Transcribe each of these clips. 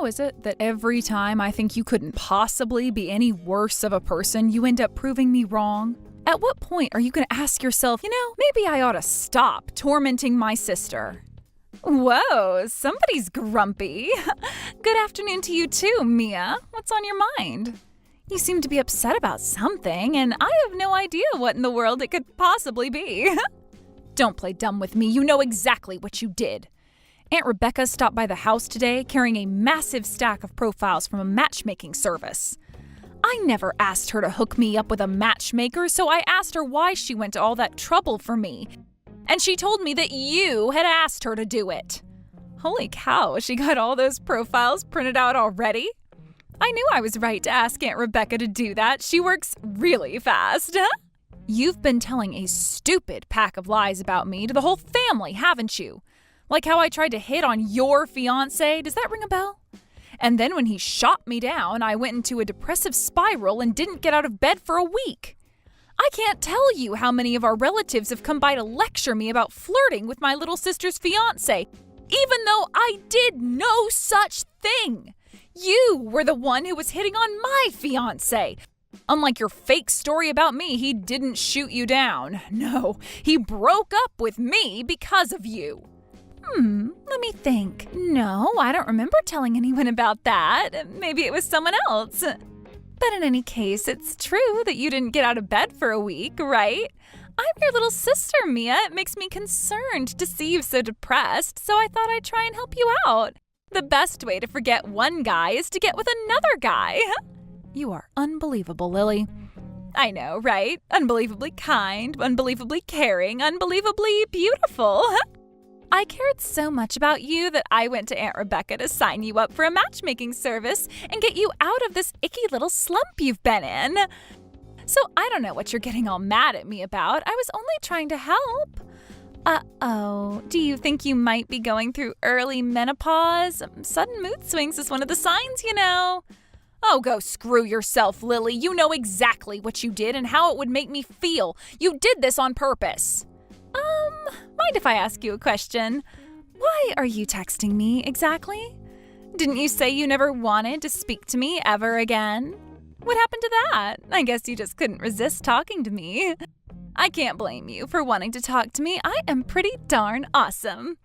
How is it that every time I think you couldn't possibly be any worse of a person, you end up proving me wrong? At what point are you going to ask yourself, maybe I ought to stop tormenting my sister? Whoa, somebody's grumpy. Good afternoon to you too, Mia. What's on your mind? You seem to be upset about something, and I have no idea what in the world it could possibly be. Don't play dumb with me. You know exactly what you did. Aunt Rebecca stopped by the house today carrying a massive stack of profiles from a matchmaking service. I never asked her to hook me up with a matchmaker, so I asked her why she went to all that trouble for me. And she told me that you had asked her to do it. Holy cow, she got all those profiles printed out already? I knew I was right to ask Aunt Rebecca to do that. She works really fast. You've been telling a stupid pack of lies about me to the whole family, haven't you? Like how I tried to hit on your fiancé. Does that ring a bell? And then when he shot me down, I went into a depressive spiral and didn't get out of bed for a week. I can't tell you how many of our relatives have come by to lecture me about flirting with my little sister's fiancé, even though I did no such thing. You were the one who was hitting on my fiancé. Unlike your fake story about me, he didn't shoot you down. No, he broke up with me because of you. Let me think. No, I don't remember telling anyone about that. Maybe it was someone else. But in any case, it's true that you didn't get out of bed for a week, right? I'm your little sister, Mia. It makes me concerned to see you so depressed, so I thought I'd try and help you out. The best way to forget one guy is to get with another guy. You are unbelievable, Lily. I know, right? Unbelievably kind, unbelievably caring, unbelievably beautiful. I cared so much about you that I went to Aunt Rebecca to sign you up for a matchmaking service and get you out of this icky little slump you've been in. So I don't know what you're getting all mad at me about. I was only trying to help. Uh-oh. Do you think you might be going through early menopause? Sudden mood swings is one of the signs, Oh, go screw yourself, Lily. You know exactly what you did and how it would make me feel. You did this on purpose. Mind if I ask you a question? Why are you texting me exactly? Didn't you say you never wanted to speak to me ever again? What happened to that? I guess you just couldn't resist talking to me. I can't blame you for wanting to talk to me. I am pretty darn awesome.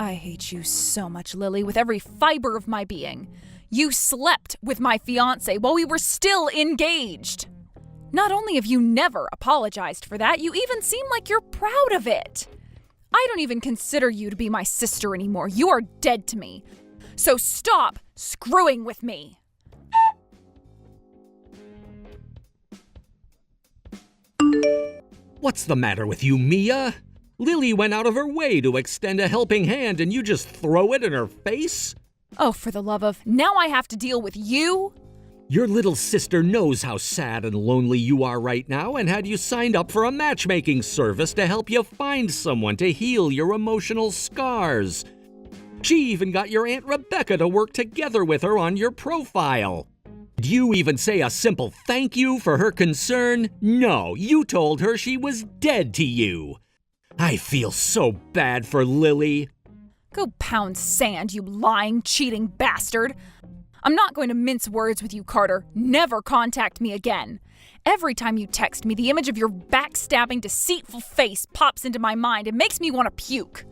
I hate you so much, Lily, with every fiber of my being. You slept with my fiancé while we were still engaged. Not only have you never apologized for that, you even seem like you're proud of it. I don't even consider you to be my sister anymore. You are dead to me. So stop screwing with me. What's the matter with you, Mia? Lily went out of her way to extend a helping hand and you just throw it in her face? Oh, for the love of, now I have to deal with you? Your little sister knows how sad and lonely you are right now and had you signed up for a matchmaking service to help you find someone to heal your emotional scars. She even got your Aunt Rebecca to work together with her on your profile. Did you even say a simple thank you for her concern? No, you told her she was dead to you. I feel so bad for Lily. Go pound sand, you lying, cheating bastard. I'm not going to mince words with you, Carter. Never contact me again. Every time you text me, the image of your backstabbing, deceitful face pops into my mind and makes me want to puke.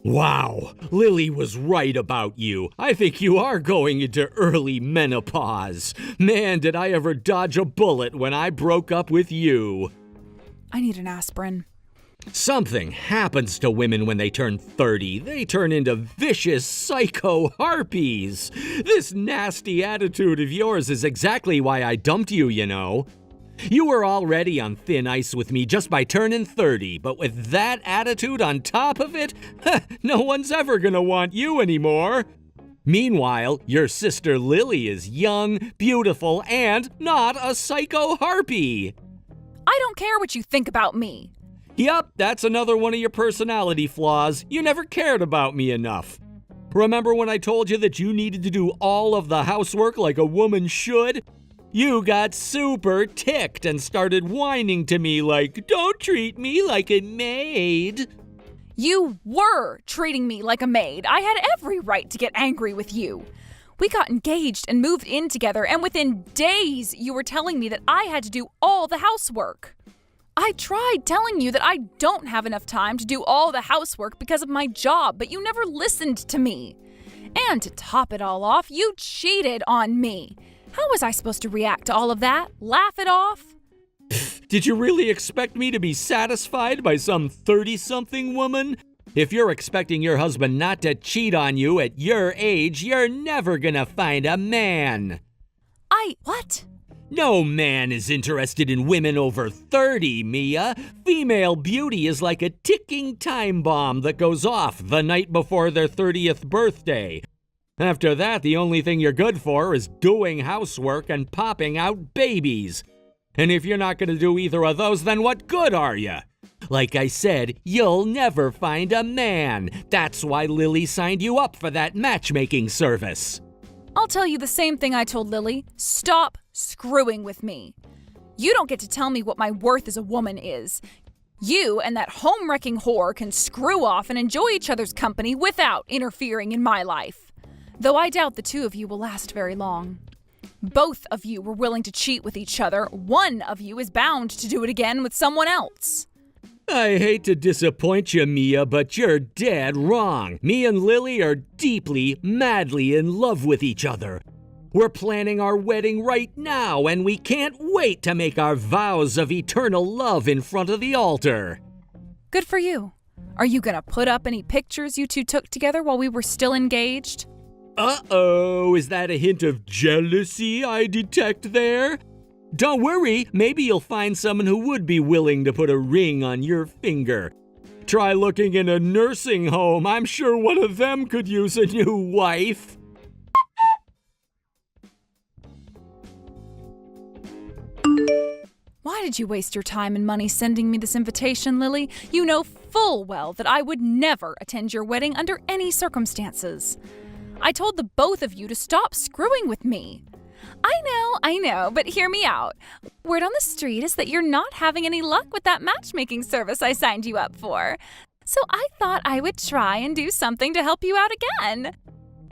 Wow, Lily was right about you. I think you are going into early menopause. Man, did I ever dodge a bullet when I broke up with you. I need an aspirin. Something happens to women when they turn 30. They turn into vicious psycho harpies. This nasty attitude of yours is exactly why I dumped you, You were already on thin ice with me just by turning 30, but with that attitude on top of it, no one's ever gonna want you anymore. Meanwhile, your sister Lily is young, beautiful, and not a psycho harpy. I don't care what you think about me. Yup, that's another one of your personality flaws. You never cared about me enough. Remember when I told you that you needed to do all of the housework like a woman should? You got super ticked and started whining to me like, "Don't treat me like a maid." You were treating me like a maid. I had every right to get angry with you. We got engaged and moved in together, and within days you were telling me that I had to do all the housework. I tried telling you that I don't have enough time to do all the housework because of my job, but you never listened to me. And to top it all off, you cheated on me. How was I supposed to react to all of that? Laugh it off? Did you really expect me to be satisfied by some 30-something woman? If you're expecting your husband not to cheat on you at your age, you're never gonna find a man. What? No man is interested in women over 30, Mia. Female beauty is like a ticking time bomb that goes off the night before their 30th birthday. After that, the only thing you're good for is doing housework and popping out babies. And if you're not going to do either of those, then what good are you? Like I said, you'll never find a man. That's why Lily signed you up for that matchmaking service. I'll tell you the same thing I told Lily. Stop screwing with me. You don't get to tell me what my worth as a woman is. You and that home-wrecking whore can screw off and enjoy each other's company without interfering in my life. Though I doubt the two of you will last very long. Both of you were willing to cheat with each other. One of you is bound to do it again with someone else. I hate to disappoint you, Mia, but you're dead wrong. Me and Lily are deeply, madly in love with each other. We're planning our wedding right now, and we can't wait to make our vows of eternal love in front of the altar. Good for you. Are you gonna put up any pictures you two took together while we were still engaged? Uh-oh, is that a hint of jealousy I detect there? Don't worry, maybe you'll find someone who would be willing to put a ring on your finger. Try looking in a nursing home. I'm sure one of them could use a new wife. Why did you waste your time and money sending me this invitation, Lily? You know full well that I would never attend your wedding under any circumstances. I told the both of you to stop screwing with me. I know, but hear me out. Word on the street is that you're not having any luck with that matchmaking service I signed you up for. So I thought I would try and do something to help you out again.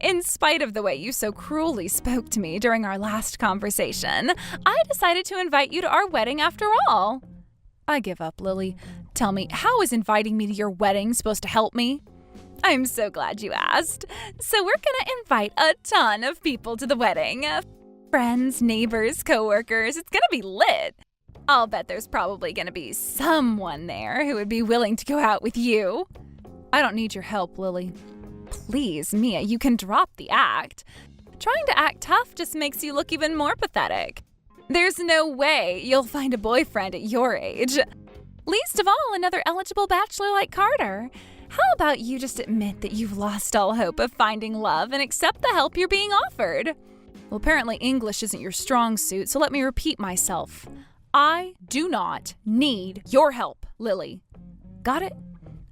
In spite of the way you so cruelly spoke to me during our last conversation, I decided to invite you to our wedding after all. I give up, Lily. Tell me, how is inviting me to your wedding supposed to help me? I'm so glad you asked. So we're gonna invite a ton of people to the wedding. Friends, neighbors, coworkers. It's gonna be lit. I'll bet there's probably gonna be someone there who would be willing to go out with you. I don't need your help, Lily. Please, Mia, you can drop the act. Trying to act tough just makes you look even more pathetic. There's no way you'll find a boyfriend at your age. Least of all, another eligible bachelor like Carter. How about you just admit that you've lost all hope of finding love and accept the help you're being offered? Well, apparently English isn't your strong suit, so let me repeat myself. I do not need your help, Lily. Got it?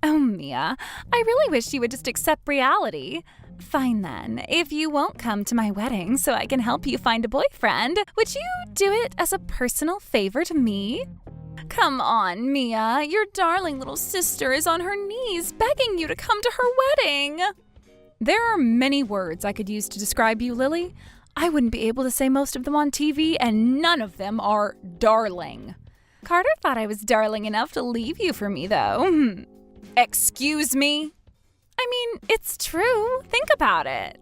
Oh, Mia, I really wish you would just accept reality. Fine then, if you won't come to my wedding so I can help you find a boyfriend, would you do it as a personal favor to me? Come on, Mia, your darling little sister is on her knees begging you to come to her wedding. There are many words I could use to describe you, Lily. I wouldn't be able to say most of them on TV, and none of them are darling. Carter thought I was darling enough to leave you for me, though. Excuse me? I mean, it's true. Think about it.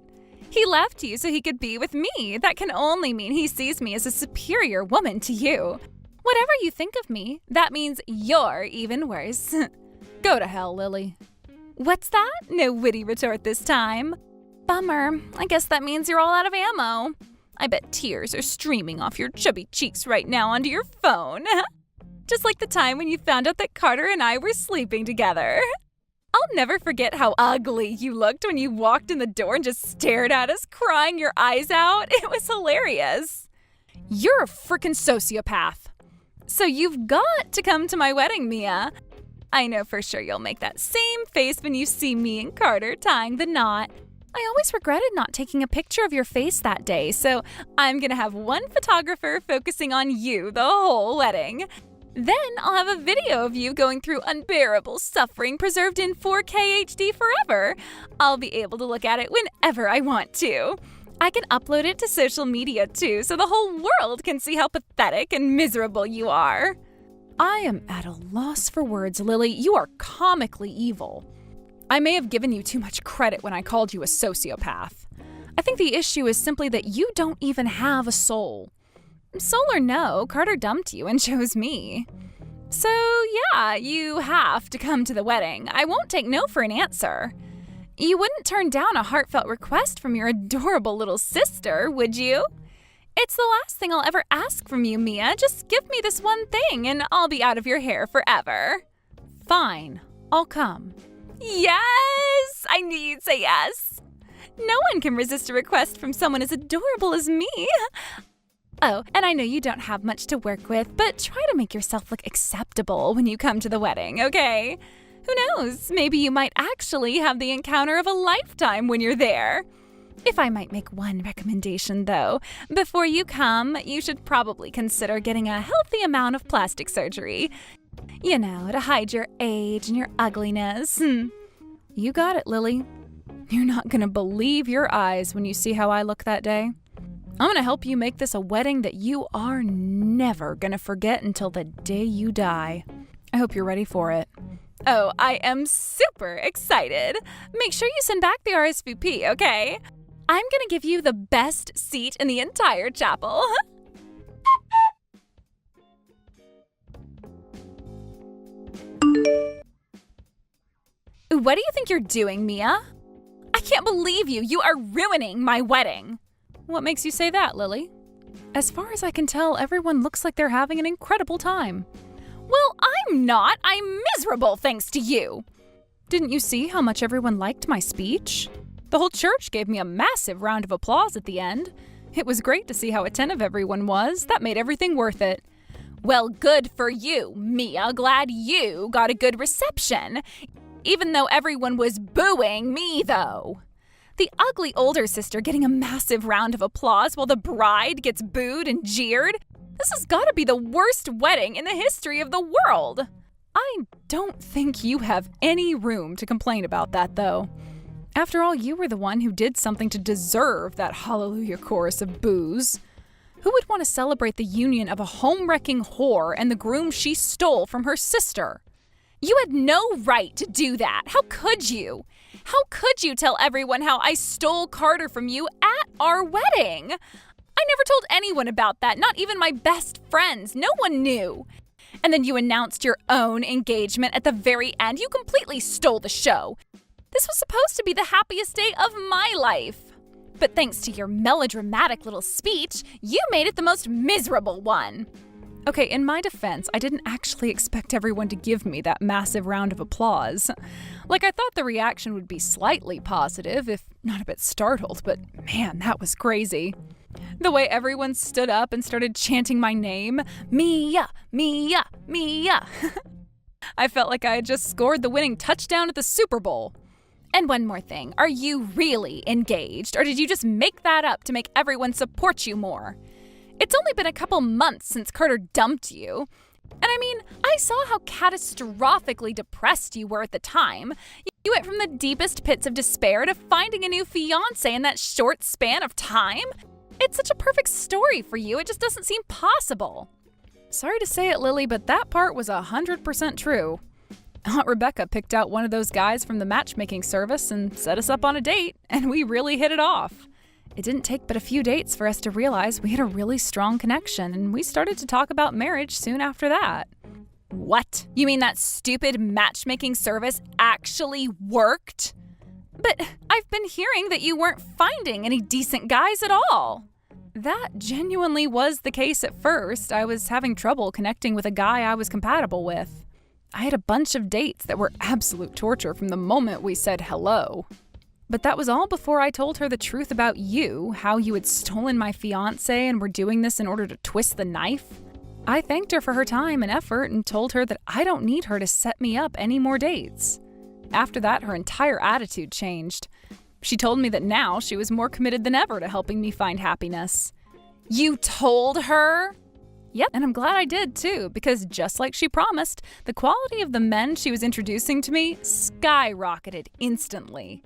He left you so he could be with me. That can only mean he sees me as a superior woman to you. Whatever you think of me, that means you're even worse. Go to hell, Lily. What's that? No witty retort this time. Bummer. I guess that means you're all out of ammo. I bet tears are streaming off your chubby cheeks right now onto your phone. Just like the time when you found out that Carter and I were sleeping together. I'll never forget how ugly you looked when you walked in the door and just stared at us, crying your eyes out. It was hilarious. You're a frickin' sociopath. So you've got to come to my wedding, Mia. I know for sure you'll make that same face when you see me and Carter tying the knot. I always regretted not taking a picture of your face that day, so I'm gonna have one photographer focusing on you the whole wedding. Then I'll have a video of you going through unbearable suffering preserved in 4K HD forever. I'll be able to look at it whenever I want to. I can upload it to social media too, so the whole world can see how pathetic and miserable you are. I am at a loss for words, Lily. You are comically evil. I may have given you too much credit when I called you a sociopath. I think the issue is simply that you don't even have a soul. Soul or no, Carter dumped you and chose me. So yeah, you have to come to the wedding. I won't take no for an answer. You wouldn't turn down a heartfelt request from your adorable little sister, would you? It's the last thing I'll ever ask from you, Mia. Just give me this one thing and I'll be out of your hair forever. Fine, I'll come. Yes! I knew you'd say yes. No one can resist a request from someone as adorable as me. Oh, and I know you don't have much to work with, but try to make yourself look acceptable when you come to the wedding, okay? Who knows? Maybe you might actually have the encounter of a lifetime when you're there. If I might make one recommendation, though, before you come, you should probably consider getting a healthy amount of plastic surgery. You know, to hide your age and your ugliness. You got it, Lily. You're not gonna believe your eyes when you see how I look that day. I'm gonna help you make this a wedding that you are never gonna forget until the day you die. I hope you're ready for it. Oh, I am super excited. Make sure you send back the RSVP, okay? I'm gonna give you the best seat in the entire chapel. What do you think you're doing, Mia? I can't believe you. You are ruining my wedding. What makes you say that, Lily? As far as I can tell, everyone looks like they're having an incredible time. Well, I'm not. I'm miserable thanks to you. Didn't you see how much everyone liked my speech? The whole church gave me a massive round of applause at the end. It was great to see how attentive everyone was. That made everything worth it. Well, good for you, Mia. Glad you got a good reception. Even though everyone was booing me, though. The ugly older sister getting a massive round of applause while the bride gets booed and jeered. This has got to be the worst wedding in the history of the world. I don't think you have any room to complain about that, though. After all, you were the one who did something to deserve that hallelujah chorus of boos. Who would want to celebrate the union of a home-wrecking whore and the groom she stole from her sister? You had no right to do that. How could you? How could you tell everyone how I stole Carter from you at our wedding? I never told anyone about that, not even my best friends. No one knew. And then you announced your own engagement at the very end. You completely stole the show. This was supposed to be the happiest day of my life. But thanks to your melodramatic little speech, you made it the most miserable one. Okay, in my defense, I didn't actually expect everyone to give me that massive round of applause. Like, I thought the reaction would be slightly positive, if not a bit startled, but man, that was crazy. The way everyone stood up and started chanting my name, Mia, Mia, Mia. I felt like I had just scored the winning touchdown at the Super Bowl. And one more thing, are you really engaged, or did you just make that up to make everyone support you more? It's only been a couple months since Carter dumped you. And I mean, I saw how catastrophically depressed you were at the time. You went from the deepest pits of despair to finding a new fiancé in that short span of time. It's such a perfect story for you, it just doesn't seem possible. Sorry to say it, Lily, but that part was 100% true. Aunt Rebecca picked out one of those guys from the matchmaking service and set us up on a date, and we really hit it off. It didn't take but a few dates for us to realize we had a really strong connection, and we started to talk about marriage soon after that. What? You mean that stupid matchmaking service actually worked? But I've been hearing that you weren't finding any decent guys at all. That genuinely was the case at first. I was having trouble connecting with a guy I was compatible with. I had a bunch of dates that were absolute torture from the moment we said hello. But that was all before I told her the truth about you, how you had stolen my fiancé and were doing this in order to twist the knife. I thanked her for her time and effort and told her that I don't need her to set me up any more dates. After that, her entire attitude changed. She told me that now she was more committed than ever to helping me find happiness. You told her? Yep, and I'm glad I did too, because just like she promised, the quality of the men she was introducing to me skyrocketed instantly.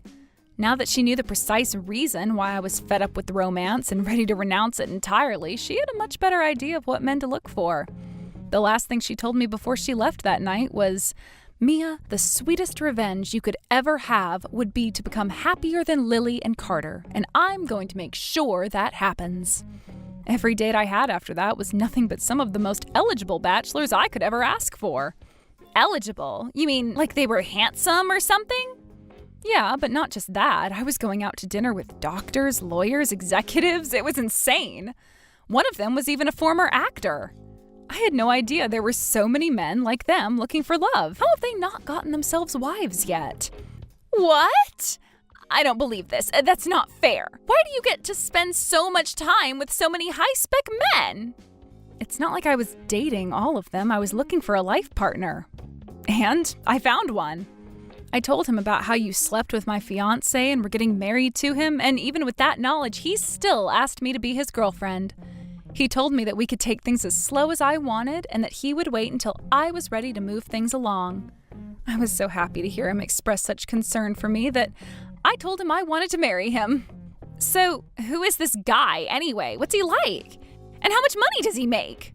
Now that she knew the precise reason why I was fed up with the romance and ready to renounce it entirely, she had a much better idea of what men to look for. The last thing she told me before she left that night was, "Mia, the sweetest revenge you could ever have would be to become happier than Lily and Carter, and I'm going to make sure that happens." Every date I had after that was nothing but some of the most eligible bachelors I could ever ask for. Eligible? You mean like they were handsome or something? Yeah, but not just that. I was going out to dinner with doctors, lawyers, executives. It was insane. One of them was even a former actor. I had no idea there were so many men like them looking for love. How have they not gotten themselves wives yet? What? I don't believe this. That's not fair. Why do you get to spend so much time with so many high-spec men? It's not like I was dating all of them. I was looking for a life partner. And I found one. I told him about how you slept with my fiancé and were getting married to him, and even with that knowledge, he still asked me to be his girlfriend. He told me that we could take things as slow as I wanted and that he would wait until I was ready to move things along. I was so happy to hear him express such concern for me that I told him I wanted to marry him. So, who is this guy anyway? What's he like? And how much money does he make?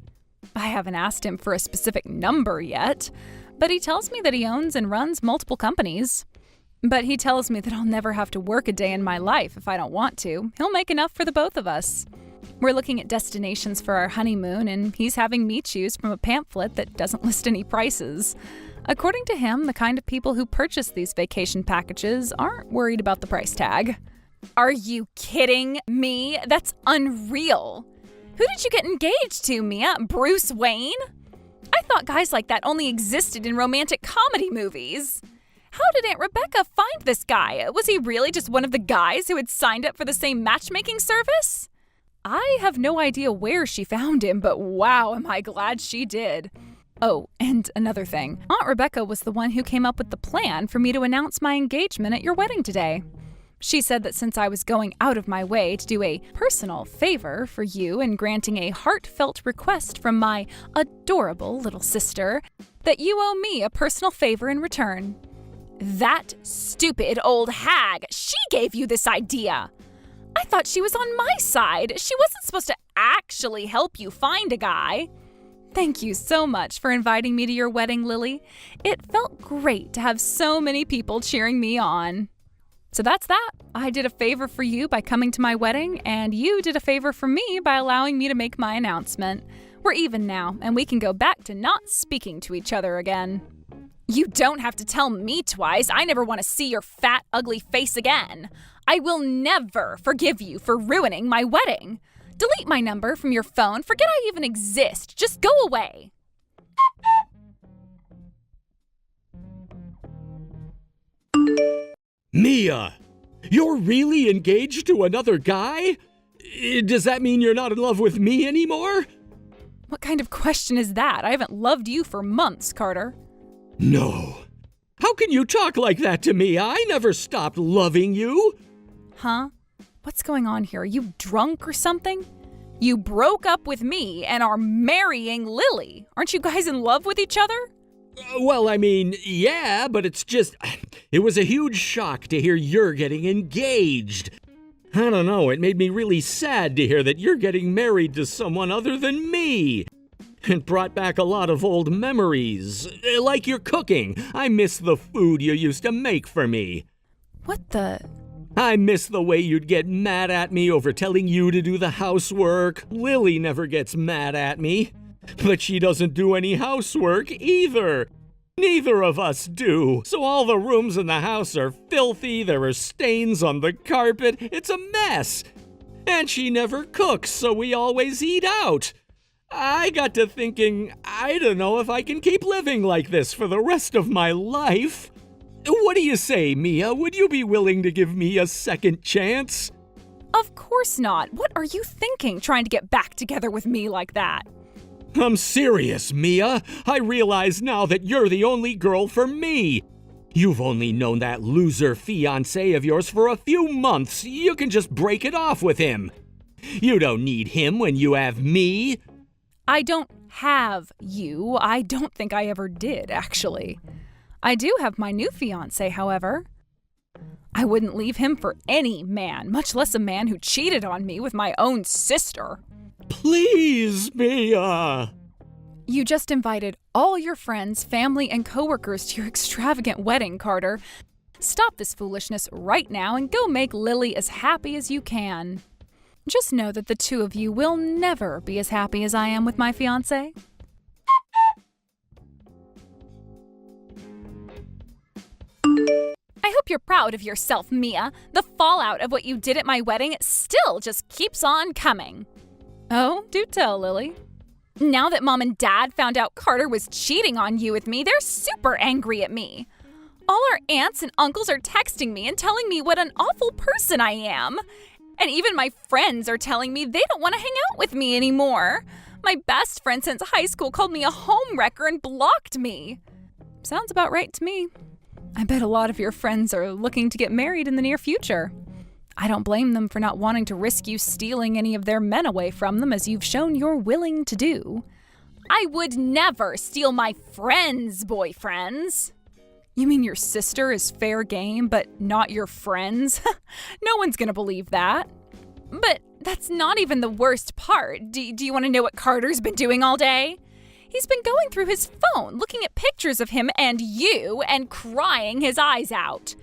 I haven't asked him for a specific number yet, but he tells me that he owns and runs multiple companies. But he tells me that I'll never have to work a day in my life if I don't want to. He'll make enough for the both of us. We're looking at destinations for our honeymoon, and he's having me choose from a pamphlet that doesn't list any prices. According to him, the kind of people who purchase these vacation packages aren't worried about the price tag. Are you kidding me? That's unreal. Who did you get engaged to, Mia? Bruce Wayne? I thought guys like that only existed in romantic comedy movies. How did Aunt Rebecca find this guy? Was he really just one of the guys who had signed up for the same matchmaking service? I have no idea where she found him, but wow, am I glad she did. Oh, and another thing. Aunt Rebecca was the one who came up with the plan for me to announce my engagement at your wedding today. She said that since I was going out of my way to do a personal favor for you and granting a heartfelt request from my adorable little sister, that you owe me a personal favor in return. That stupid old hag, she gave you this idea. I thought she was on my side. She wasn't supposed to actually help you find a guy. Thank you so much for inviting me to your wedding, Lily. It felt great to have so many people cheering me on. So that's that. I did a favor for you by coming to my wedding, and you did a favor for me by allowing me to make my announcement. We're even now, and we can go back to not speaking to each other again. You don't have to tell me twice. I never want to see your fat, ugly face again. I will never forgive you for ruining my wedding. Delete my number from your phone. Forget I even exist. Just go away. Mia, you're really engaged to another guy? Does that mean you're not in love with me anymore? What kind of question is that? I haven't loved you for months, Carter. No. How can you talk like that to me? I never stopped loving you. Huh? What's going on here? Are you drunk or something? You broke up with me and are marrying Lily. Aren't you guys in love with each other? Well, I mean, yeah, but it was a huge shock to hear you're getting engaged. I don't know, it made me really sad to hear that you're getting married to someone other than me. It brought back a lot of old memories, like your cooking. I miss the food you used to make for me. What the? I miss the way you'd get mad at me over telling you to do the housework. Lily never gets mad at me. But she doesn't do any housework either. Neither of us do. So all the rooms in the house are filthy, there are stains on the carpet, it's a mess. And she never cooks, so we always eat out. I got to thinking, I don't know if I can keep living like this for the rest of my life. What do you say, Mia? Would you be willing to give me a second chance? Of course not. What are you thinking, trying to get back together with me like that? I'm serious, Mia. I realize now that you're the only girl for me. You've only known that loser fiancé of yours for a few months. You can just break it off with him. You don't need him when you have me. I don't have you. I don't think I ever did, actually. I do have my new fiancé, however. I wouldn't leave him for any man, much less a man who cheated on me with my own sister. Please, Mia. You just invited all your friends, family, and coworkers to your extravagant wedding, Carter. Stop this foolishness right now and go make Lily as happy as you can. Just know that the two of you will never be as happy as I am with my fiancé. I hope you're proud of yourself, Mia. The fallout of what you did at my wedding still just keeps on coming. Oh, do tell, Lily. Now that Mom and Dad found out Carter was cheating on you with me, they're super angry at me. All our aunts and uncles are texting me and telling me what an awful person I am. And even my friends are telling me they don't want to hang out with me anymore. My best friend since high school called me a homewrecker and blocked me. Sounds about right to me. I bet a lot of your friends are looking to get married in the near future. I don't blame them for not wanting to risk you stealing any of their men away from them, as you've shown you're willing to do. I would never steal my friends' boyfriends. You mean your sister is fair game, but not your friends? No one's gonna believe that. But that's not even the worst part. Do you want to know what Carter's been doing all day? He's been going through his phone, looking at pictures of him and you, and crying his eyes out.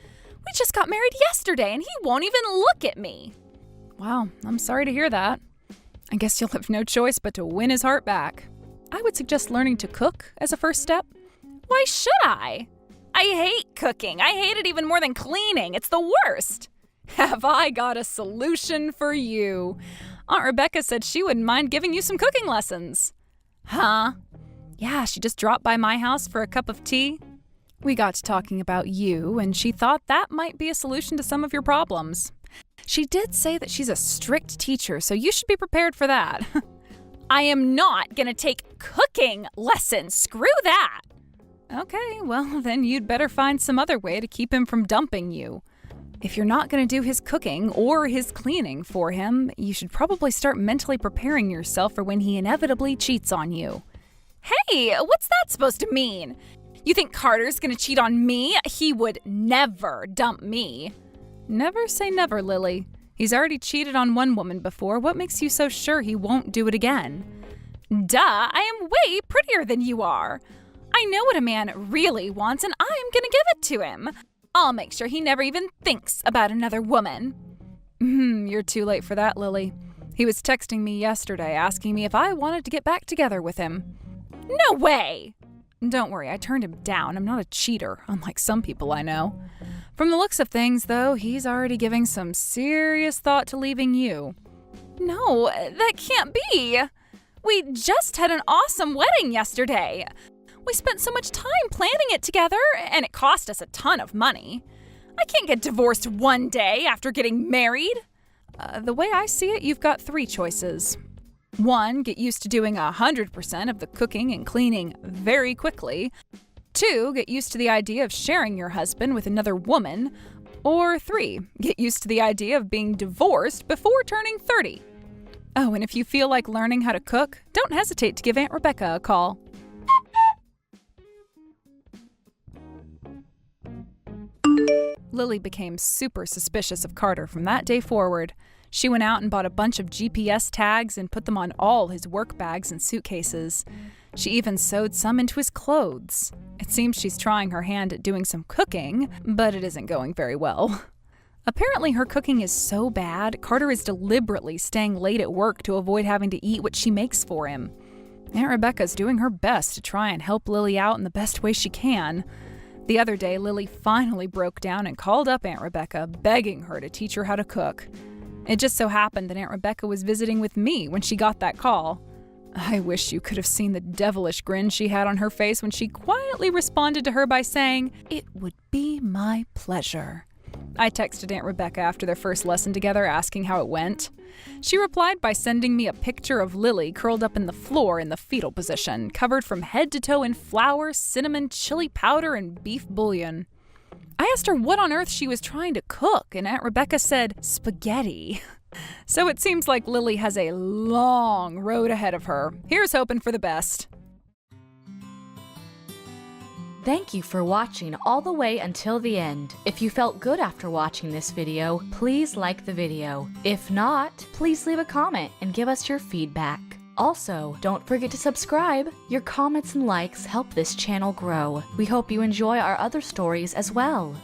We just got married yesterday, and he won't even look at me. Wow, I'm sorry to hear that. I guess you'll have no choice but to win his heart back. I would suggest learning to cook as a first step. Why should I? I hate cooking. I hate it even more than cleaning. It's the worst. Have I got a solution for you? Aunt Rebecca said she wouldn't mind giving you some cooking lessons. Huh? Yeah, she just dropped by my house for a cup of tea. We got to talking about you, and she thought that might be a solution to some of your problems. She did say that she's a strict teacher, so you should be prepared for that. I am not gonna take cooking lessons. Screw that. Okay, well, then you'd better find some other way to keep him from dumping you. If you're not going to do his cooking or his cleaning for him, you should probably start mentally preparing yourself for when he inevitably cheats on you. Hey, what's that supposed to mean? You think Carter's going to cheat on me? He would never dump me. Never say never, Lily. He's already cheated on one woman before. What makes you so sure he won't do it again? Duh, I am way prettier than you are. I know what a man really wants, and I'm gonna give it to him. I'll make sure he never even thinks about another woman. You're too late for that, Lily. He was texting me yesterday asking me if I wanted to get back together with him. No way! Don't worry, I turned him down. I'm not a cheater, unlike some people I know. From the looks of things, though, he's already giving some serious thought to leaving you. No, that can't be. We just had an awesome wedding yesterday. We spent so much time planning it together, and it cost us a ton of money. I can't get divorced one day after getting married. The way I see it, you've got 3 choices. 1, get used to doing 100% of the cooking and cleaning very quickly. 2, get used to the idea of sharing your husband with another woman. Or 3, get used to the idea of being divorced before turning 30. Oh, and if you feel like learning how to cook, don't hesitate to give Aunt Rebecca a call. Lily became super suspicious of Carter from that day forward. She went out and bought a bunch of GPS tags and put them on all his work bags and suitcases. She even sewed some into his clothes. It seems she's trying her hand at doing some cooking, but it isn't going very well. Apparently her cooking is so bad, Carter is deliberately staying late at work to avoid having to eat what she makes for him. Aunt Rebecca's doing her best to try and help Lily out in the best way she can. The other day, Lily finally broke down and called up Aunt Rebecca, begging her to teach her how to cook. It just so happened that Aunt Rebecca was visiting with me when she got that call. I wish you could have seen the devilish grin she had on her face when she quietly responded to her by saying, "It would be my pleasure." I texted Aunt Rebecca after their first lesson together asking how it went. She replied by sending me a picture of Lily curled up in the floor in the fetal position, covered from head to toe in flour, cinnamon, chili powder, and beef bouillon. I asked her what on earth she was trying to cook, and Aunt Rebecca said spaghetti. So it seems like Lily has a long road ahead of her. Here's hoping for the best. Thank you for watching all the way until the end. If you felt good after watching this video, please like the video. If not, please leave a comment and give us your feedback. Also, don't forget to subscribe. Your comments and likes help this channel grow. We hope you enjoy our other stories as well.